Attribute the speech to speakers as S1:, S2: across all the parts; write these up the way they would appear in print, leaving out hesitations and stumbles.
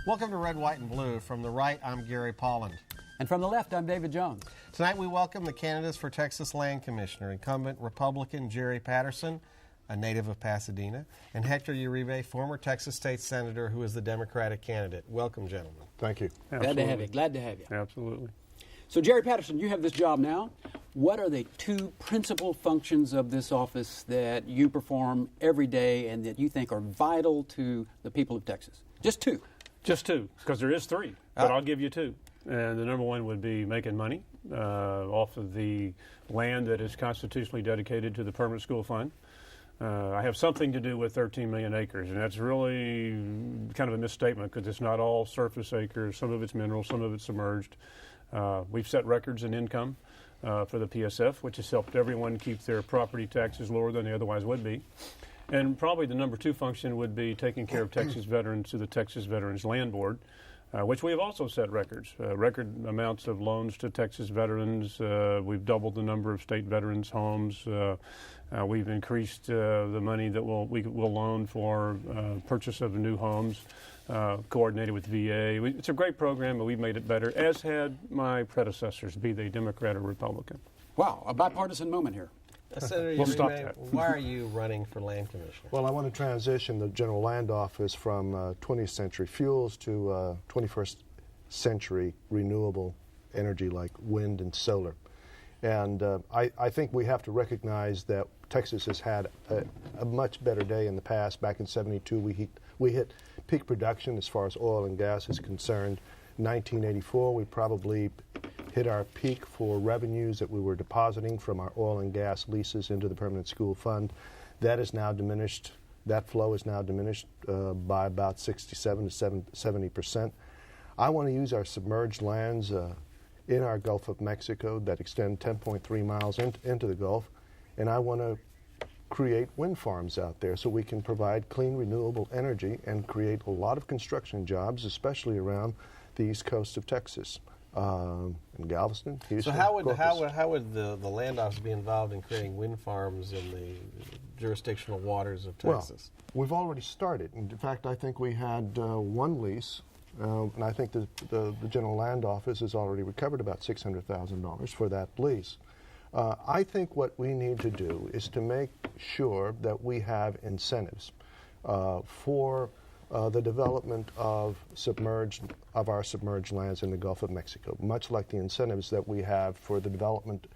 S1: Welcome to Red, White, and Blue. From the right, I'm Gary Polland.
S2: And from the left, I'm David Jones.
S1: Tonight we welcome the candidates for Texas Land Commissioner, incumbent Republican Jerry Patterson, a native of Pasadena, and Hector Uribe, former Texas State Senator who is the Democratic candidate. Welcome, gentlemen.
S3: Thank you.
S2: Glad to have you. Glad to have you.
S3: Absolutely.
S2: So, Jerry Patterson, you have this job now. What are the two principal functions of this office that you perform every day and that you think are vital to the people of Texas? Just two.
S3: Just two, because there is three, but I'll give you two. And the number one would be making money off of the land that is constitutionally dedicated to the Permanent School Fund. I have something to do with 13 million acres, and that's really kind of a misstatement because it's not all surface acres. Some of it's mineral, some of it's submerged. We've set records in income for the PSF, which has helped everyone keep their property taxes lower than they otherwise would be. And probably the number two function would be taking care of Texas veterans through the Texas Veterans Land Board, which we have also set records, record amounts of loans to Texas veterans. We've doubled the number of state veterans' homes. We've increased the money that we will loan for purchase of new homes, coordinated with VA. It's a great program, but we've made it better, as had my predecessors, be they Democrat or Republican.
S2: Wow, a bipartisan moment here.
S1: Senator
S3: We'll stop
S1: Uribe,
S3: that.
S1: why are you running for Land Commissioner?
S4: Well, I want to transition the General Land Office from 20th century fuels to 21st century renewable energy like wind and solar. And I think we have to recognize that Texas has had a much better day in the past. Back in '72, we hit peak production as far as oil and gas is concerned. 1984, we probably hit our peak for revenues that we were depositing from our oil and gas leases into the Permanent School Fund. That is now diminished. That flow is now diminished by about 67 to 70%. I want to use our submerged lands in our Gulf of Mexico that extend 10.3 miles into the Gulf, and I want to create wind farms out there so we can provide clean, renewable energy and create a lot of construction jobs, especially around the east coast of Texas. In Galveston, Houston.
S1: So how would the Land Office be involved in creating wind farms in the jurisdictional waters of Texas?
S4: Well, we've already started. In fact, I think we had one lease, and I think the General Land Office has already recovered about $600,000 for that lease. I think what we need to do is to make sure that we have incentives for the development of our submerged lands in the Gulf of Mexico, much like the incentives that we have for the development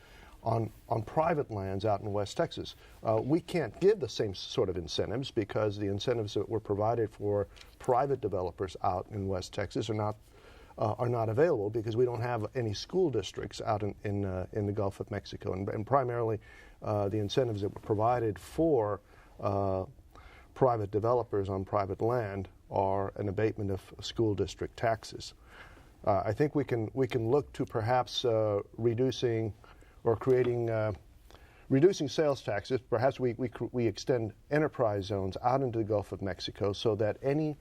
S4: on private lands out in West Texas. We can't give the same sort of incentives because the incentives that were provided for private developers out in West Texas are not available because we don't have any school districts out in the Gulf of Mexico, and primarily the incentives that were provided for private developers on private land are an abatement of school district taxes. I think we can look to perhaps reducing sales taxes. Perhaps we extend enterprise zones out into the Gulf of Mexico so that any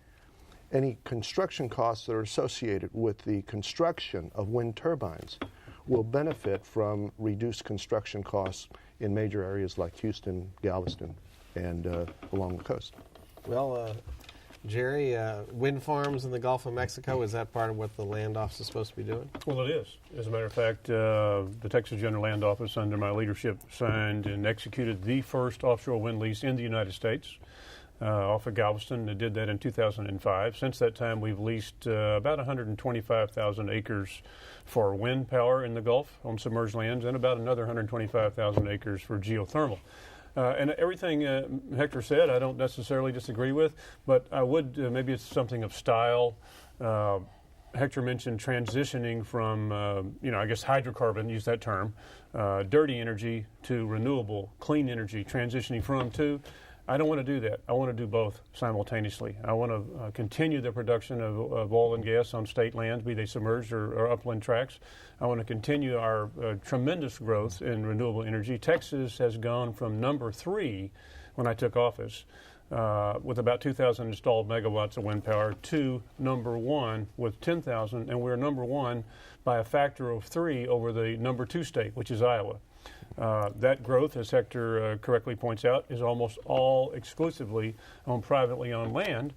S4: construction costs that are associated with the construction of wind turbines will benefit from reduced construction costs in major areas like Houston, Galveston, and along the coast.
S1: Well, Jerry, wind farms in the Gulf of Mexico, is that part of what the Land Office is supposed to be doing?
S3: Well, it is. As a matter of fact, the Texas General Land Office, under my leadership, signed and executed the first offshore wind lease in the United States off of Galveston. They did that in 2005. Since that time, we've leased about 125,000 acres for wind power in the Gulf on submerged lands and about another 125,000 acres for geothermal. And everything Hector said, I don't necessarily disagree with, but I would, maybe it's something of style. Hector mentioned transitioning from, I guess hydrocarbon, use that term, dirty energy to renewable, clean energy, transitioning from to. I don't want to do that. I want to do both simultaneously. I want to continue the production of oil and gas on state lands, be they submerged or upland tracts. I want to continue our tremendous growth in renewable energy. Texas has gone from number 3 when I took office with about 2,000 installed megawatts of wind power to number 1 with 10,000, and we're number 1 by a factor of 3 over the number 2 state, which is Iowa. That growth, as Hector correctly points out, is almost all exclusively on privately owned land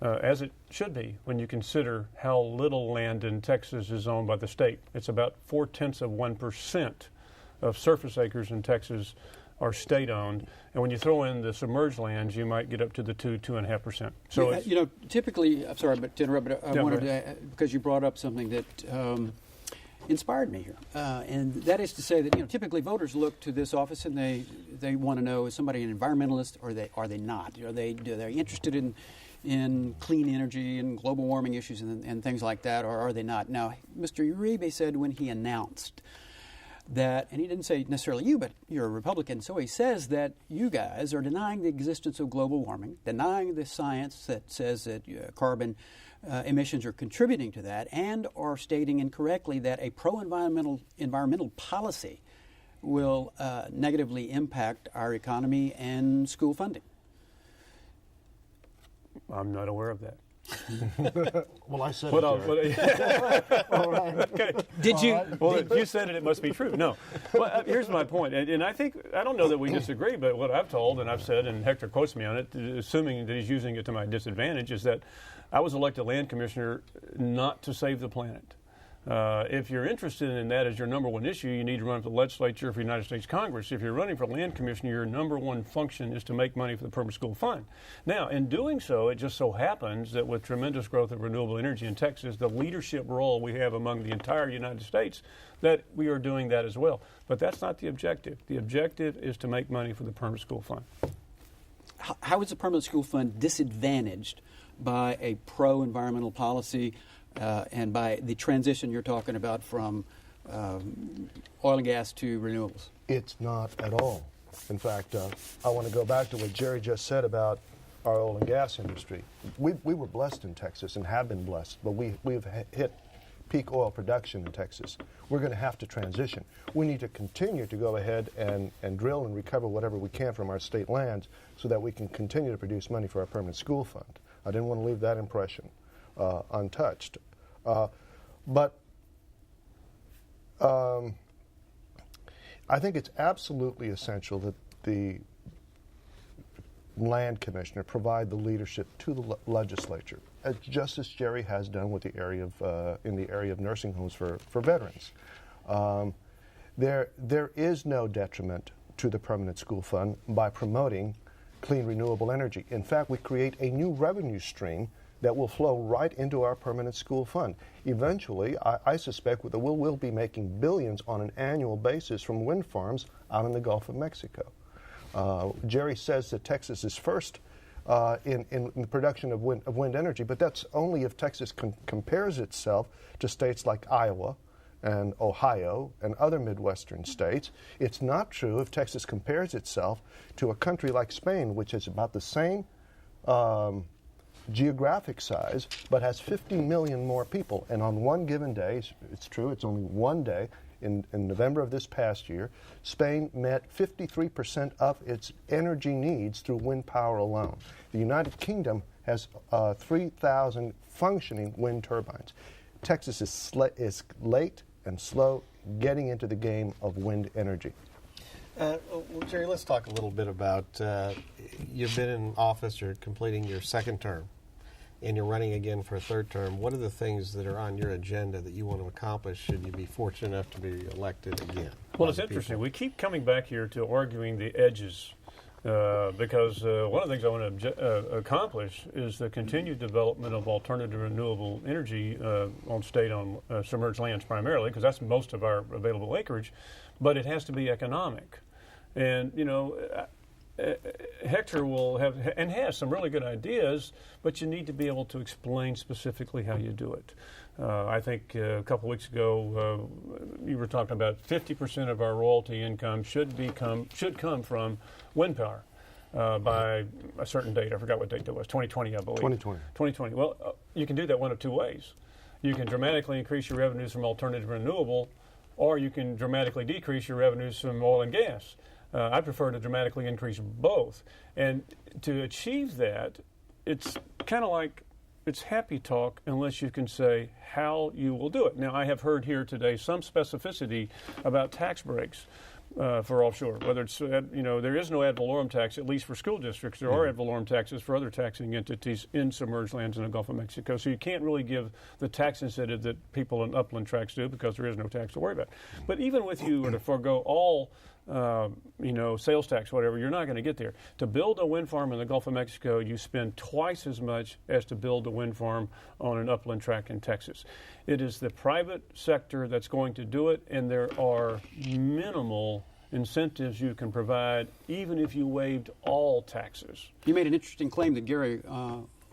S3: as it should be when you consider how little land in Texas is owned by the state. It's about 0.4% of surface acres in Texas are state-owned, and when you throw in the submerged lands, you might get up to the 2.5%. So,
S2: typically, I'm sorry, but to interrupt, but I wanted to, because you brought up something that inspired me here, and that is to say that typically voters look to this office and they want to know, is somebody an environmentalist or are they not? Are they interested in clean energy and global warming issues and things like that, or are they not? Now, Mr. Uribe said when he announced that, and he didn't say necessarily you, but you're a Republican, so he says that you guys are denying the existence of global warming, denying the science that says that carbon emissions are contributing to that, and are stating incorrectly that a pro-environmental policy will negatively impact our economy and school funding.
S3: I'm not aware of that.
S4: Well, I said
S3: All
S4: right.
S3: Okay.
S2: Did you?
S3: Well, if you said it must be true. No. Well, here's my point, and I don't know that we disagree, but what I've told and I've said, and Hector quotes me on it, assuming that he's using it to my disadvantage, is that I was elected land commissioner not to save the planet. If you're interested in that as your number one issue, you need to run for the legislature for the United States Congress. If you're running for land commissioner, your number one function is to make money for the permanent school fund. Now, in doing so, it just so happens that with tremendous growth of renewable energy in Texas, the leadership role we have among the entire United States, that we are doing that as well. But that's not the objective. The objective is to make money for the permanent school fund.
S2: How is the permanent school fund disadvantaged by a pro-environmental policy and by the transition you're talking about from oil and gas to renewables?
S4: It's not at all. In fact, I want to go back to what Jerry just said about our oil and gas industry. We were blessed in Texas and have been blessed, but we've hit peak oil production in Texas. We're going to have to transition. We need to continue to go ahead and drill and recover whatever we can from our state lands so that we can continue to produce money for our permanent school fund. I didn't want to leave that impression untouched. But I think it's absolutely essential that the land commissioner provide the leadership to the legislature, just as Jerry has done with the area of in the area of nursing homes for veterans. There is no detriment to the permanent school fund by promoting clean renewable energy. In fact, we create a new revenue stream that will flow right into our permanent school fund. Eventually, I suspect that we'll be making billions on an annual basis from wind farms out in the Gulf of Mexico. Jerry says that Texas is first in the production of wind energy, but that's only if Texas compares itself to states like Iowa and Ohio and other Midwestern states. It's not true if Texas compares itself to a country like Spain, which is about the same geographic size, but has 50 million more people. And on one given day, it's true, it's only one day, in November of this past year, Spain met 53% of its energy needs through wind power alone. The United Kingdom has 3,000 functioning wind turbines. Texas is late and slow getting into the game of wind energy.
S1: Well, Jerry, let's talk a little bit about you've been in office, you're completing your second term, and you're running again for a third term. What are the things that are on your agenda that you want to accomplish should you be fortunate enough to be elected again?
S3: Well, it's interesting. We keep coming back here to arguing the edges because one of the things I want to accomplish is the continued development of alternative renewable energy on state-owned submerged lands primarily, because that's most of our available acreage, but it has to be economic. And, Hector will have and has some really good ideas, but you need to be able to explain specifically how you do it. I think a couple weeks ago you were talking about 50% of our royalty income should come from wind power by a certain date. I forgot what date that was. 2020, I believe. 2020. Well, you can do that one of two ways. You can dramatically increase your revenues from alternative renewable, or you can dramatically decrease your revenues from oil and gas. I prefer to dramatically increase both. And to achieve that, it's kind of like it's happy talk unless you can say how you will do it. Now, I have heard here today some specificity about tax breaks, for offshore. Whether it's there is no ad valorem tax, at least for school districts. There are ad valorem taxes for other taxing entities in submerged lands in the Gulf of Mexico. So you can't really give the tax incentive that people in upland tracts do because there is no tax to worry about. But even with you were to forego all sales tax, whatever, you're not going to get there. To build a wind farm in the Gulf of Mexico, you spend twice as much as to build a wind farm on an upland tract in Texas. It is the private sector that's going to do it, and there are minimal incentives you can provide, even if you waived all taxes.
S2: You made an interesting claim that Gary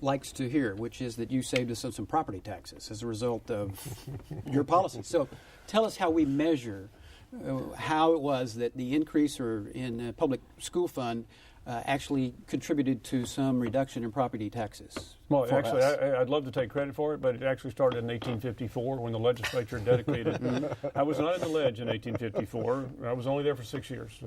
S2: likes to hear, which is that you saved us some property taxes as a result of your policy. So tell us how we measure how it was that the increase in public school fund actually contributed to some reduction in property taxes.
S3: Well, actually, I'd love to take credit for it, but it actually started in 1854 when the legislature dedicated. I was not in the ledge in 1854. I was only there for 6 years.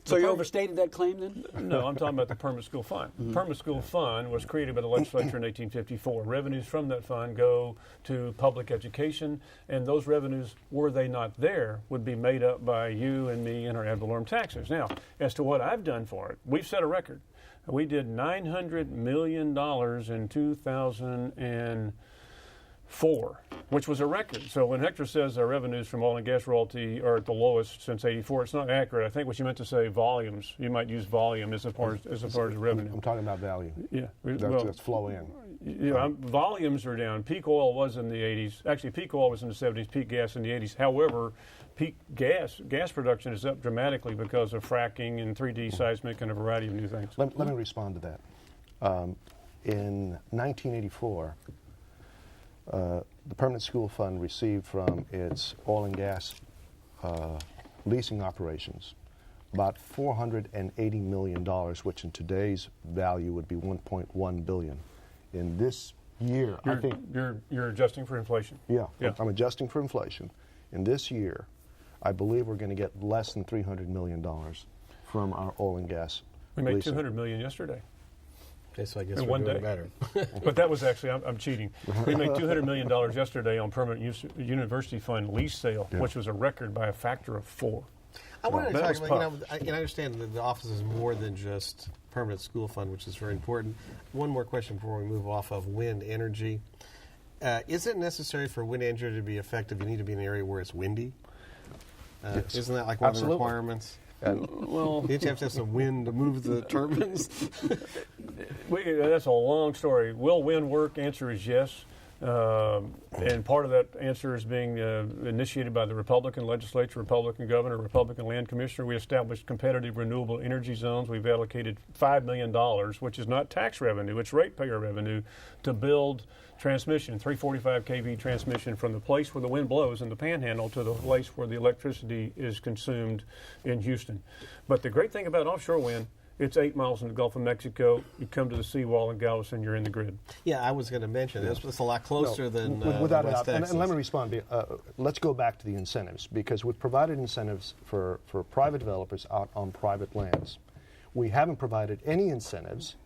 S2: So you overstated that claim then?
S3: No, I'm talking about the Permanent School Fund. The Permanent School Fund was created by the legislature in 1854. Revenues from that fund go to public education, and those revenues, were they not there, would be made up by you and me and our ad valorem taxes. Now, as to what I've done for it, we've set a record. We did $900 million in 2004, which was a record. So when Hector says our revenues from oil and gas royalty are at the lowest since '84, it's not accurate. I think what you meant to say volumes. You might use volume as a part of revenue.
S4: I'm talking about value.
S3: Yeah,
S4: that's flow in.
S3: Volumes are down. Peak oil was in the 80s. Actually, peak oil was in the 70s. Peak gas in the 80s. However, peak gas production is up dramatically because of fracking and 3D seismic and a variety of new things.
S4: Let me respond to that. In 1984, the Permanent School Fund received from its oil and gas leasing operations about $480 million, which in today's value would be $1.1 billion. In this year, I think
S3: you're adjusting for inflation.
S4: Yeah, I'm adjusting for inflation. In this year, I believe we're going to get less than $300 million from our oil and gas.
S3: We made
S4: leasing.
S3: $200 million yesterday.
S1: Okay, so I guess
S3: in
S1: we're
S3: one
S1: doing
S3: day.
S1: better.
S3: But that was actually, I'm cheating. We made $200 million yesterday on Permanent University Fund lease sale, which was a record by a factor of 4.
S1: I wanted to
S3: That
S1: talk
S3: was
S1: about,
S3: tough.
S1: I understand that the office is more than just Permanent School Fund, which is very important. One more question before we move off of wind energy. Is it necessary for wind energy to be effective? You need to be in an area where it's windy?
S4: Yes.
S1: Isn't that like one
S4: Absolutely.
S1: of the requirements?
S3: Well,
S1: Did you have to have some wind to move the turbines?
S3: that's a long story. Will wind work? Answer is yes. And part of that answer is being initiated by the Republican legislature, Republican governor, Republican land commissioner. We established competitive renewable energy zones. We've allocated $5 million, which is not tax revenue, it's ratepayer revenue, to build transmission, 345 kV transmission from the place where the wind blows in the panhandle to the place where the electricity is consumed in Houston. But the great thing about offshore wind, it's 8 miles in the Gulf of Mexico. You come to the seawall in Galveston, you're in the grid.
S1: Yeah, I was going to mention this. It's a lot closer than
S4: without
S1: West
S4: a doubt.
S1: Texas.
S4: And let me respond. Let's go back to the incentives, because we've provided incentives for private developers out on private lands. We haven't provided any incentives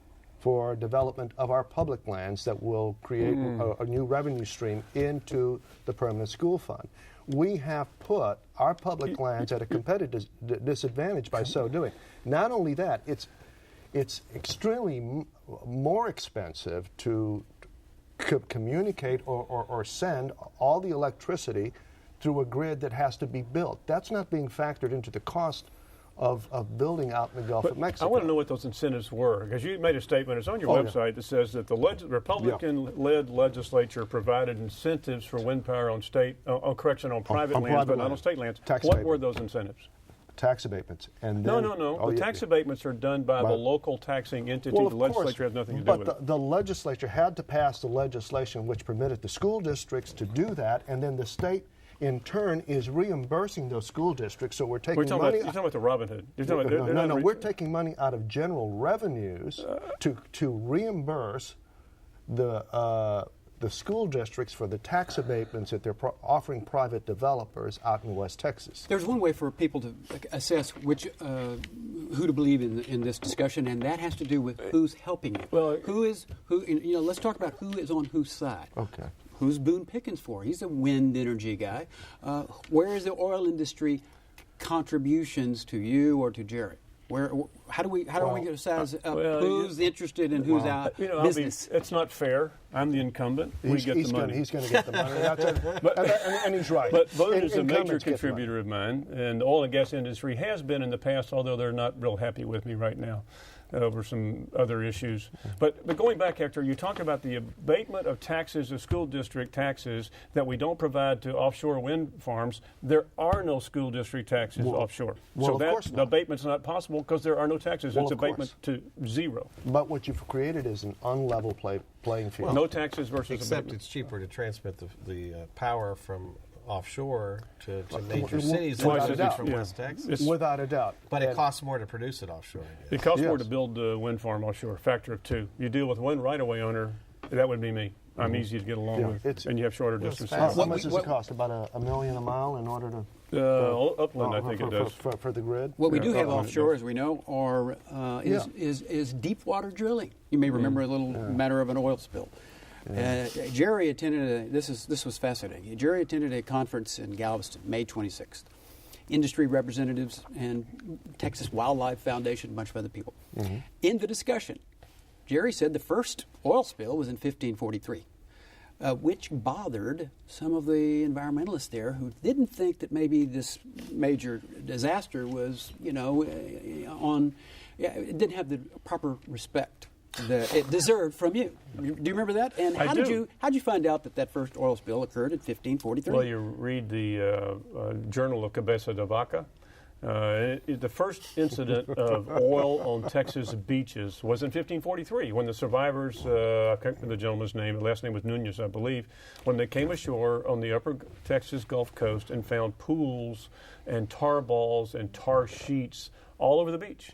S4: for development of our public lands that will create a new revenue stream into the Permanent School Fund. We have put our public lands at a competitive disadvantage by so doing. Not only that, it's extremely more expensive to communicate or send all the electricity through a grid that has to be built. That's not being factored into the cost of building out in the Gulf of Mexico.
S3: I want to know what those incentives were, because you made a statement, it's on your website, that says that the Republican-led legislature provided incentives for wind power on private lands, but not on state lands. What were those incentives?
S4: Tax abatements. And
S3: No.
S4: Oh,
S3: the tax abatements are done by the local taxing entity.
S4: Well,
S3: the legislature has nothing to do with it.
S4: But the legislature had to pass the legislation which permitted the school districts to do that, and then the state in turn is reimbursing those school districts. So we're taking money.
S3: You're talking about the Robin Hood.
S4: No. We're taking money out of general revenues to reimburse the school districts for the tax abatements that they're offering private developers out in West Texas.
S2: There's one way for people to assess who to believe in this discussion, and that has to do with who's helping you.
S3: Well,
S2: let's talk about who is on whose side.
S4: Okay.
S2: Who's Boone Pickens for? He's a wind energy guy. Where is the oil industry contributions to you or to Jerry? How do we decide who's interested and who's out? Business.
S3: It's not fair. I'm the incumbent. We get the money.
S4: He's going to get the money. And he's right.
S3: But Polland is a major contributor of mine, and the oil and gas industry has been in the past, although they're not real happy with me right now over some other issues. But going back, Hector, you talk about the abatement of taxes, of school district taxes, that we don't provide to offshore wind farms. There are no school district taxes offshore.
S4: Well,
S3: so
S4: the
S3: abatement's not possible because there are no taxes.
S4: Well,
S3: it's abatement to zero.
S4: But what you've created is an unlevel playing field.
S3: No taxes versus
S1: Except
S3: abatement.
S1: it's cheaper to transmit the power from offshore to major cities than
S4: without
S1: it
S4: a
S1: is
S4: doubt.
S1: from West Texas.
S4: Without a doubt.
S1: But it costs more to produce it offshore.
S3: It costs more
S4: Yes.
S3: to build a wind farm offshore, factor of 2. You deal with one right-of-way owner, that would be me. I'm easy to get along with, and you have shorter distances.
S4: How much does it cost? About $1 million a mile in order to...
S3: Upland, I think it does.
S4: For the grid?
S2: What we do have
S3: Upland
S2: offshore, as we know, is deep water drilling. You may remember a little matter of an oil spill. Jerry attended this was fascinating. Jerry attended a conference in Galveston, May 26th. Industry representatives and Texas Wildlife Foundation, a bunch of other people. In the discussion, Jerry said the first oil spill was in 1543, which bothered some of the environmentalists there who didn't think that maybe this major disaster was, it didn't have the proper respect that it deserved from you. Do you remember that? And how did you find out that first oil spill occurred in 1543?
S3: Well, you read the Journal of Cabeza de Vaca. The first incident of oil on Texas beaches was in 1543 when the survivors, I can't remember the gentleman's name, the last name was Nunez, I believe, when they came ashore on the upper Texas Gulf Coast and found pools and tar balls and tar sheets all over the beach.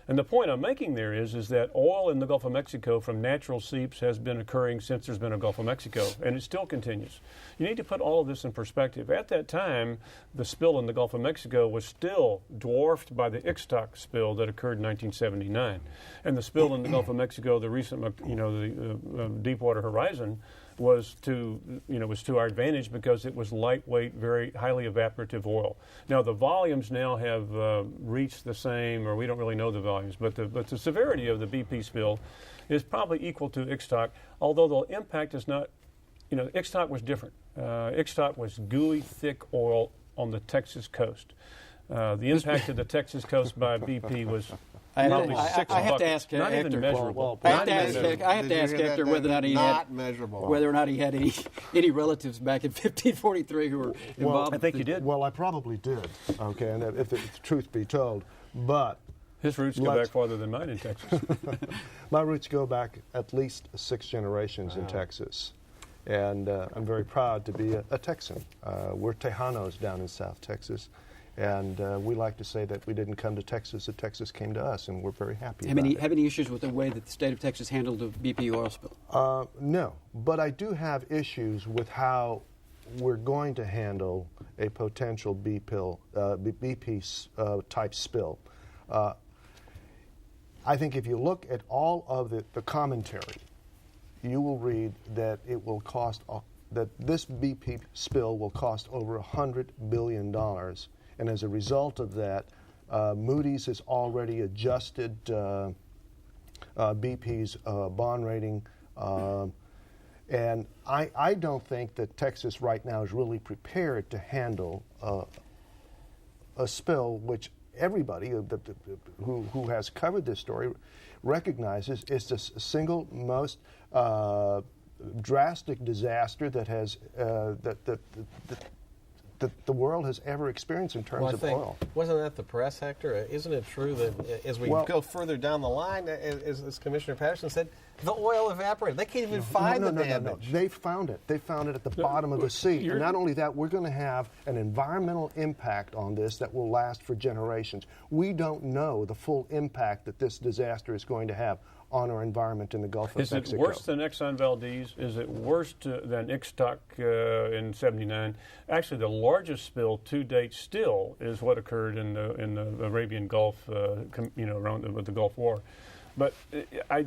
S3: And the point I'm making there is that oil in the Gulf of Mexico from natural seeps has been occurring since there's been a Gulf of Mexico, and it still continues. You need to put all of this in perspective. At that time, the spill in the Gulf of Mexico was still dwarfed by the Ixtoc spill that occurred in 1979. And the spill in the Gulf of Mexico, the recent, the Deepwater Horizon, was to our advantage because it was lightweight, very highly evaporative oil. Now the volumes now have reached the same, or we don't really know the volumes, but the severity of the BP spill is probably equal to Ixtoc, although the impact is not. Ixtoc was different. Ixtoc was gooey, thick oil on the Texas coast. The impact of the Texas coast by BP was.
S2: I
S3: have
S2: to ask
S3: not
S2: Hector.
S3: even measurable.
S2: I have to ask Hector whether or not he had any relatives back in 1543 who were involved.
S3: I think you did.
S4: Well, I probably did. Okay, and if the truth be told, but
S3: his roots go back farther than mine in Texas.
S4: My roots go back at least 6 generations in Texas, and I'm very proud to be a Texan. We're Tejanos down in South Texas. And we like to say that we didn't come to Texas, that Texas came to us, and we're very happy about it.
S2: Have any issues with the way that the state of Texas handled the BP oil spill?
S4: No, but I do have issues with how we're going to handle a potential BP type spill. I think if you look at all of the commentary, you will read that it will cost, that this BP spill will cost over $100 billion. And as a result of that, Moody's has already adjusted BP's bond rating. And I don't think that Texas right now is really prepared to handle a spill which everybody who has covered this story recognizes is the single most drastic disaster that has that the world has ever experienced in terms of oil.
S1: Wasn't that the press, Hector? Isn't it true that as we go further down the line, as Commissioner Patterson said, the oil evaporated? They can't even find the damage.
S4: No. They found it. They found it at the bottom of the sea. And not only that, we're going to have an environmental impact on this that will last for generations. We don't know the full impact that this disaster is going to have on our environment in the Gulf of Mexico.
S3: Is it worse than Exxon Valdez? Is it worse than Ixtoc in '79? Actually, the largest spill to date still is what occurred in the Arabian Gulf, around with the Gulf War. But I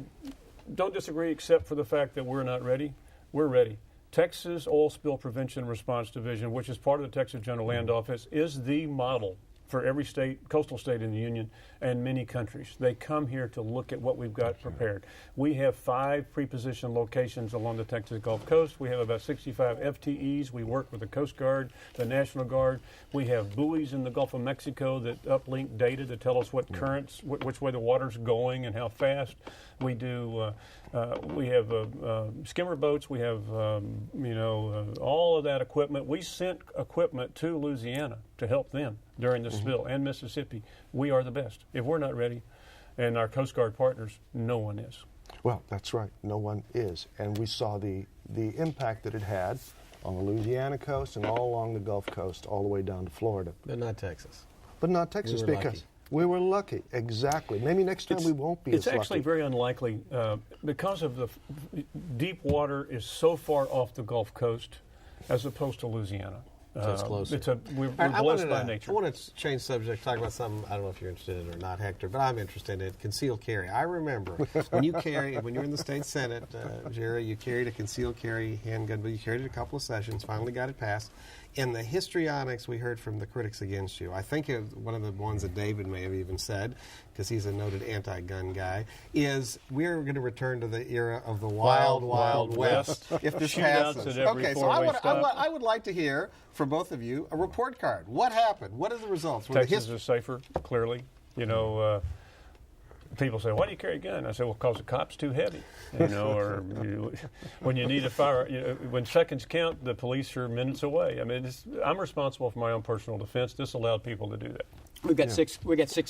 S3: don't disagree, except for the fact that we're not ready. We're ready. Texas Oil Spill Prevention Response Division, which is part of the Texas General Land Office, is the model for every state, coastal state in the Union, and many countries. They come here to look at what we've got prepared. We have 5 pre-positioned locations along the Texas Gulf Coast. We have about 65 FTEs. We work with the Coast Guard, the National Guard. We have buoys in the Gulf of Mexico that uplink data to tell us what currents, which way the water's going and how fast. We do. We have skimmer boats. We have, all of that equipment. We sent equipment to Louisiana to help them during the spill, and Mississippi. We are the best. If we're not ready, and our Coast Guard partners, no one is.
S4: Well, that's right. No one is. And we saw the impact that it had on the Louisiana coast and all along the Gulf Coast, all the way down to Florida.
S1: But not Texas.
S4: But not Texas because we were lucky. Exactly. Maybe next time we won't be as lucky.
S3: It's actually very unlikely because of the deep water is so far off the Gulf Coast as opposed to Louisiana.
S1: So it's closer.
S3: We're blessed by nature.
S1: I want to change subject, talk about something, I don't know if you're interested in it or not, Hector, but I'm interested in it, concealed carry. I remember when you're in the state Senate, Jerry, you carried a concealed carry handgun, but you carried it a couple of sessions, finally got it passed. In the histrionics we heard from the critics against you, I think one of the ones that David may have even said, because he's a noted anti-gun guy, is we're going to return to the era of the wild west if this passes. Okay, so I would like to hear from both of you a report card. What happened? What are the results?
S3: Texas is safer, clearly. People say, "Why do you carry a gun?" I say, "Well, because the cop's too heavy." When you need a fire, when seconds count, the police are minutes away. I mean, I'm responsible for my own personal defense. This allowed people to do that.
S2: We've got six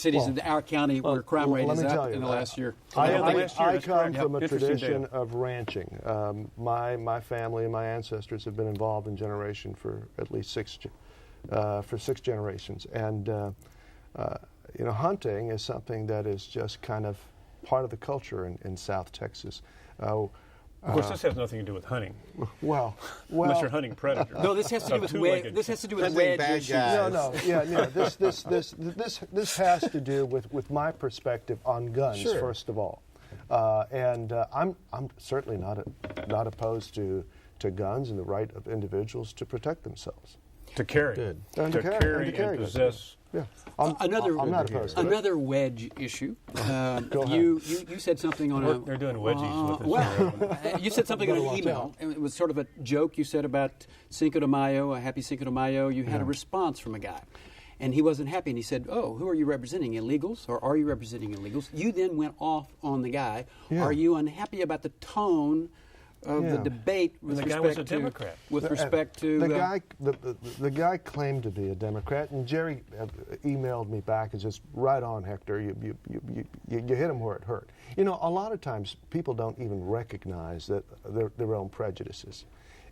S2: cities in our county where crime rate is up in the last year.
S4: I come from a tradition of ranching. My family and my ancestors have been involved in generation for at least 6 generations, and hunting is something that is just kind of part of the culture in South Texas.
S3: Of course, this has nothing to do with hunting.
S4: Well,
S3: unless you're hunting predators.
S2: No, this has to do with wedge issues.
S4: This has to do with my perspective on guns, first of all, and I'm certainly not opposed to guns and the right of individuals to protect themselves.
S3: To carry.
S1: Good.
S3: To carry and possess.
S4: Yeah.
S2: Another wedge issue. You said something on
S3: They're doing wedgies with us.
S2: You said something on an email. It was sort of a joke. You said about Cinco de Mayo, a happy Cinco de Mayo. You had a response from a guy. And he wasn't happy, and he said, "Oh, who are you representing, illegals, or are you representing illegals?" You then went off on the guy. Yeah. Are you unhappy about the tone of the debate with
S3: respect
S2: guy was a
S3: to
S2: Democrat. With respect to
S4: the guy claimed to be a Democrat, and Jerry emailed me back and says, "Right on, Hector. You hit him where it hurt." A lot of times people don't even recognize that their own prejudices,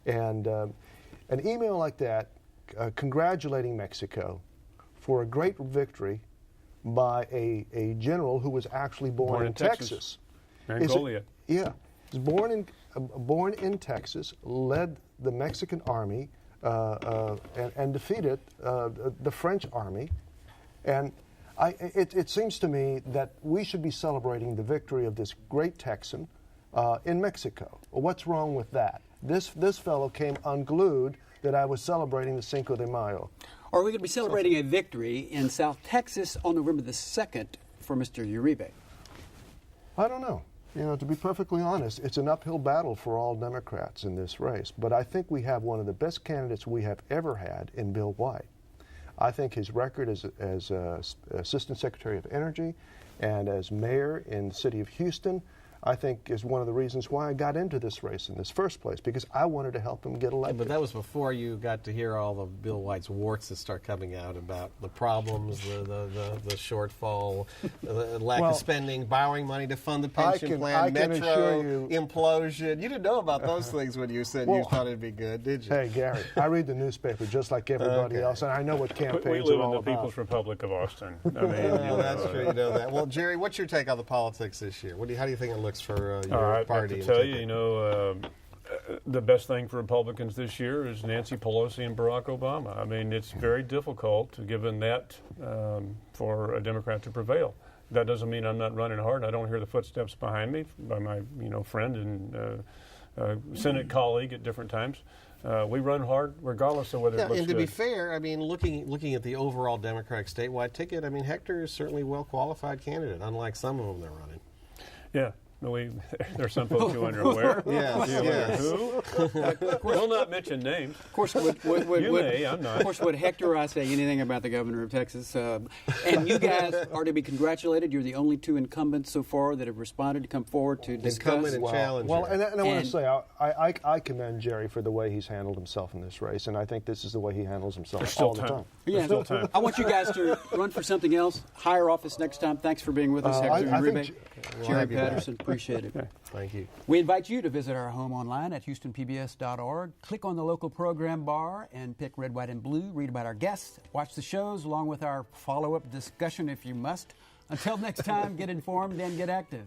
S4: and an email like that, congratulating Mexico for a great victory by a general who was actually born in Texas.
S3: Mongolia.
S4: He was born in Texas, led the Mexican army, and defeated the French army. And it seems to me that we should be celebrating the victory of this great Texan in Mexico. Well, what's wrong with that? This fellow came unglued that I was celebrating the Cinco de Mayo.
S2: Are we going to be celebrating a victory in South Texas on November the 2nd for Mr. Uribe?
S4: I don't know. To be perfectly honest, it's an uphill battle for all Democrats in this race. But I think we have one of the best candidates we have ever had in Bill White. I think his record as Assistant Secretary of Energy and as mayor in the city of Houston, I think is one of the reasons why I got into this race in this first place, because I wanted to help him get elected.
S1: But that was before you got to hear all of Bill White's warts that start coming out about the problems, the shortfall, the lack of spending, borrowing money to fund the pension plan, Metro implosion. You didn't know about those things when you said you thought it'd be good, did you?
S4: Hey, Gary, I read the newspaper just like everybody else, and I know what campaigns are all about.
S3: We live in the People's Republic of Austin. I mean,
S1: that's true. You know that. Well, Jerry, what's your take on the politics this year? How do you think it looks for your party?
S3: I have to tell you, the best thing for Republicans this year is Nancy Pelosi and Barack Obama. I mean, it's very difficult, given that, for a Democrat to prevail. That doesn't mean I'm not running hard. I don't hear the footsteps behind me by my, friend and Senate colleague at different times. We run hard regardless of whether it looks
S1: and to
S3: good.
S1: be fair, I mean, looking at the overall Democratic statewide ticket, I mean, Hector is certainly a well-qualified candidate, unlike some of them they're running.
S3: Yeah. No, there's some folks who are aware.
S1: Yes.
S3: Who? We'll not mention names.
S2: Of course,
S3: I'm not.
S2: Of course, would Hector or I say anything about the governor of Texas? And you guys are to be congratulated. You're the only two incumbents so far that have responded to come forward to discuss.
S1: Incumbent and challenger.
S4: Well, and I want to say, I commend Jerry for the way he's handled himself in this race, and I think this is the way he handles himself all the time.
S2: Yeah.
S3: Still time.
S2: I want you guys to run for something else, higher office next time. Thanks for being with us, Hector Uribe. Jerry Patterson, appreciate it.
S3: Okay.
S1: Thank you.
S2: We invite you to visit our home online at HoustonPBS.org. Click on the local program bar and pick Red, White, and Blue. Read about our guests. Watch the shows along with our follow-up discussion if you must. Until next time, get informed and get active.